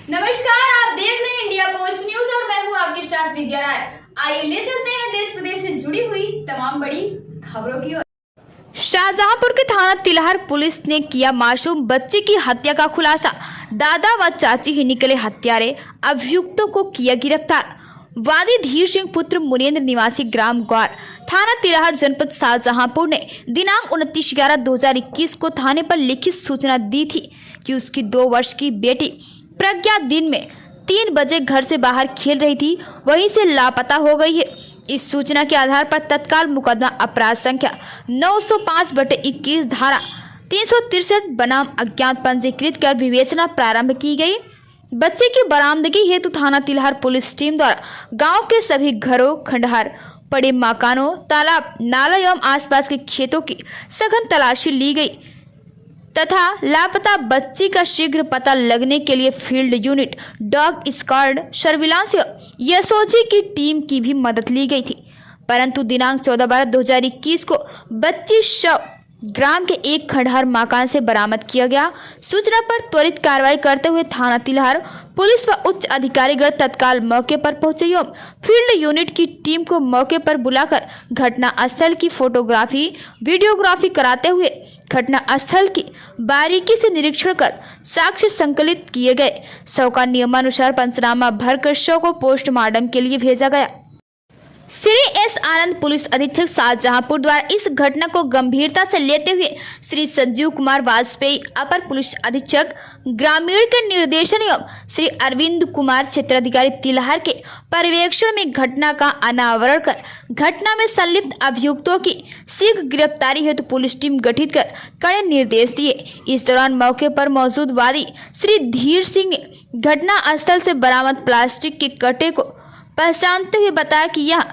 नमस्कार, आप देख रहे हैं इंडिया पोस्ट न्यूज और मैं हूं आपके साथ विद्या राय। आइए ले चलते हैं देश प्रदेश से जुड़ी हुई तमाम बड़ी खबरों की ओर। शाहजहांपुर के थाना तिलहर पुलिस ने किया मासूम बच्चे की हत्या का खुलासा। दादा व चाची ही निकले हत्यारे, अभियुक्तों को किया गिरफ्तार। वादी धीर सिंह पुत्र मुनेन्द्र निवासी ग्राम ग्वार थाना तिलहर जनपद शाहजहांपुर ने दिनांक 29/11/2021 को थाने पर लिखित सूचना दी थी कि उसकी 2 वर्ष की बेटी प्रज्ञा दिन में 3 बजे घर से बाहर खेल रही थी, वहीं से लापता हो गई है। इस सूचना के आधार पर तत्काल मुकदमा अपराध संख्या 905/21 धारा 363 बनाम अज्ञात पंजीकृत कर विवेचना प्रारंभ की गई। बच्चे की बरामदगी हेतु थाना तिलहर पुलिस टीम द्वारा गांव के सभी घरों, खंडहर, पड़े मकानों, तालाब, नाला एवं आसपास के खेतों की सघन तलाशी ली गई तथा लापता बच्ची का शीघ्र पता लगने के लिए field unit, dog squad, surveillance SOG की टीम की भी मदद ली गई थी। परंतु दिनांक 14/12/2021 को बच्ची शव ग्राम के एक खंडहर मकान से बरामद किया गया। सूचना पर त्वरित कार्रवाई करते हुए थाना तिलहर पुलिस व उच्च अधिकारीगण तत्काल मौके पर पहुंचे एवं फील्ड यूनिट की टीम को मौके पर बुलाकर घटना स्थल की फोटोग्राफी, वीडियोग्राफी कराते हुए घटना स्थल की बारीकी से निरीक्षण कर साक्ष्य संकलित किए गए। शव का नियमानुसार पंचनामा भरकर शव को पोस्टमार्टम के लिए भेजा गया। श्री एस आनंद पुलिस अधीक्षक शाहजहांपुर द्वारा इस घटना को गंभीरता से लेते हुए श्री संजीव कुमार वाजपेयी अपर पुलिस अधीक्षक ग्रामीण के निर्देशन एवं श्री अरविंद कुमार क्षेत्राधिकारी तिलहर के पर्यवेक्षण में घटना का अनावरण कर घटना में संलिप्त अभियुक्तों की शीघ्र गिरफ्तारी हेतु पुलिस टीम गठित कर कड़े निर्देश दिए। इस दौरान मौके पर मौजूद वादी श्री धीर सिंह ने घटना स्थल से बरामद प्लास्टिक के कट्टे को पहचानते हुए बताया कि यह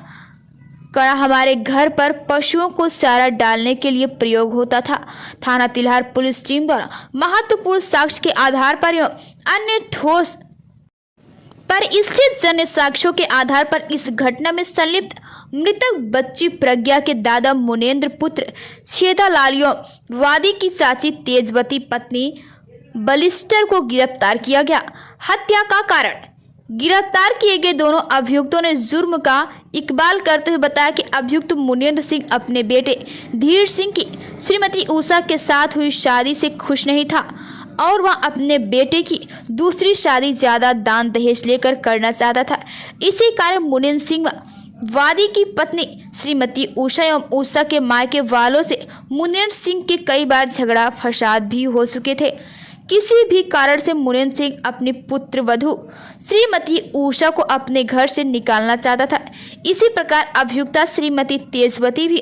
कड़ा हमारे घर पर पशुओं को चारा डालने के लिए प्रयोग होता था। थाना तिलहर पुलिस टीम द्वारा महत्वपूर्ण साक्ष्य के आधार पर एवं अन्य ठोस पर इसके जन्य साक्ष्यों के आधार पर इस घटना में संलिप्त मृतक बच्ची प्रज्ञा के दादा मुनेन्द्र पुत्र छेदालाल एवं वादी की चाची तेजवती पत्नी बलिस्टर को गिरफ्तार किया गया। हत्या का कारण गिरफ्तार किए गए दोनों अभियुक्तों ने जुर्म का इकबाल करते हुए बताया कि अभियुक्त मुनेन्द्र सिंह अपने बेटे धीर सिंह की श्रीमती उषा के साथ हुई शादी से खुश नहीं था और वह अपने बेटे की दूसरी शादी ज्यादा दान दहेज लेकर करना चाहता था। इसी कारण मुनेन्द्र सिंह वादी की पत्नी श्रीमती उषा एवं उषा के मायके वालों से मुनेन्द्र सिंह के कई बार झगड़ा फसाद भी हो चुके थे। किसी भी कारण से मुनेन्द्र सिंह अपनी पुत्र वधू श्रीमती उषा को अपने घर से निकालना चाहता था। इसी प्रकार अभियुक्ता श्रीमती तेजवती भी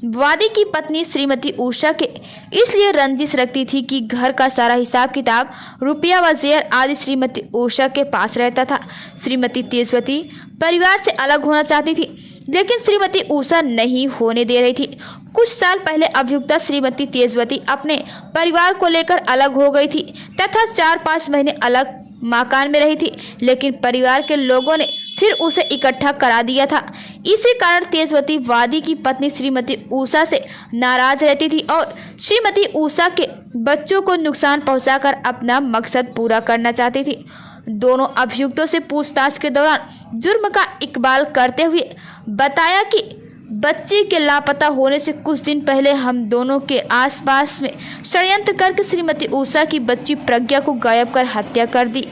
वादी की पत्नी श्रीमती उषा के इसलिए रंजिश रखती थी कि घर का सारा हिसाब किताब, रुपया व जेवर आदि श्रीमती उषा के पास रहता था। श्रीमती तेजवती परिवार से अलग होना चाहती थी, लेकिन श्रीमती उषा नहीं होने दे रही थी। कुछ साल पहले अभियुक्ता श्रीमती तेजवती अपने परिवार को लेकर अलग हो गई थी तथा 4-5 महीने अलग मकान में रही थी, लेकिन परिवार के लोगों ने फिर उसे इकट्ठा करा दिया था। इसी कारण तेजवती वादी की पत्नी श्रीमती उषा से नाराज रहती थी और श्रीमती उषा के बच्चों को नुकसान पहुंचाकर अपना मकसद पूरा करना चाहती थी। दोनों अभियुक्तों से पूछताछ के दौरान जुर्म का इकबाल करते हुए बताया कि बच्ची के लापता होने से कुछ दिन पहले हम दोनों के आसपास में षड्यंत्र करके श्रीमती उषा की बच्ची प्रज्ञा को गायब कर हत्या कर दी।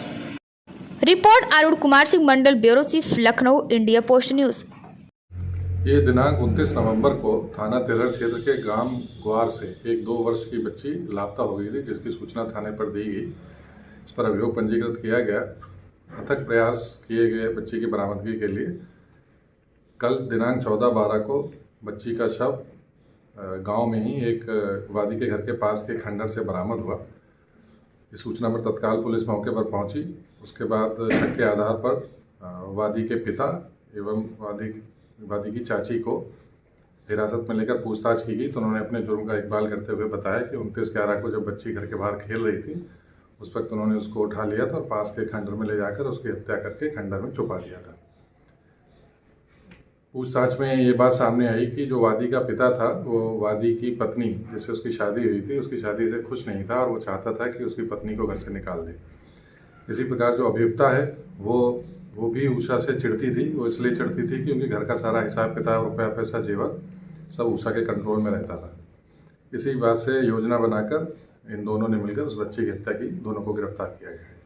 Report Arun Kumar Singh, mandal bureau chief, Lucknow, India Post News. ये दिनांक 29 नवंबर को थाना तिलहर क्षेत्र के ग्राम ग्वार से एक 2 वर्ष की बच्ची लापता हो गई थी, जिसकी सूचना थाने पर दी गई। इस पर अभियोग पंजीकृत किया गया। अथक प्रयास किए गए बच्ची की बरामदगी के लिए। कल दिनांक 14/12 को बच्ची का शव गांव में ही एक वादी के घर के पास के खंडहर से बरामद हुआ। इस सूचना पर तत्काल पुलिस मौके पर पहुंची। उसके बाद शक के आधार पर वादी के पिता एवं वादी की चाची को हिरासत में लेकर पूछताछ की गई, तो उन्होंने अपने जुर्म का इकबाल करते हुए बताया कि 29/11 को जब बच्ची घर के बाहर खेल रही थी, उस वक्त उन्होंने उसको उठा लिया था और पास के खंडहर में ले जाकर उसकी हत्या करके खंडहर में छुपा दिया था। पूछताछ में ये बात सामने आई कि जो वादी का पिता था वो वादी की पत्नी जिससे उसकी शादी हुई थी, उसकी शादी से खुश नहीं था और वो चाहता था कि उसकी पत्नी को घर से निकाल दे। इसी प्रकार जो अभियुक्ता है वो भी उषा से चिढ़ती थी। वो इसलिए चिढ़ती थी कि उनके घर का सारा हिसाब किताब, रुपया पैसा, जेवर सब उषा के कंट्रोल में रहता था। इसी बात से योजना बनाकर इन दोनों ने मिलकर उस बच्ची की हत्या की। दोनों को गिरफ्तार किया गया है।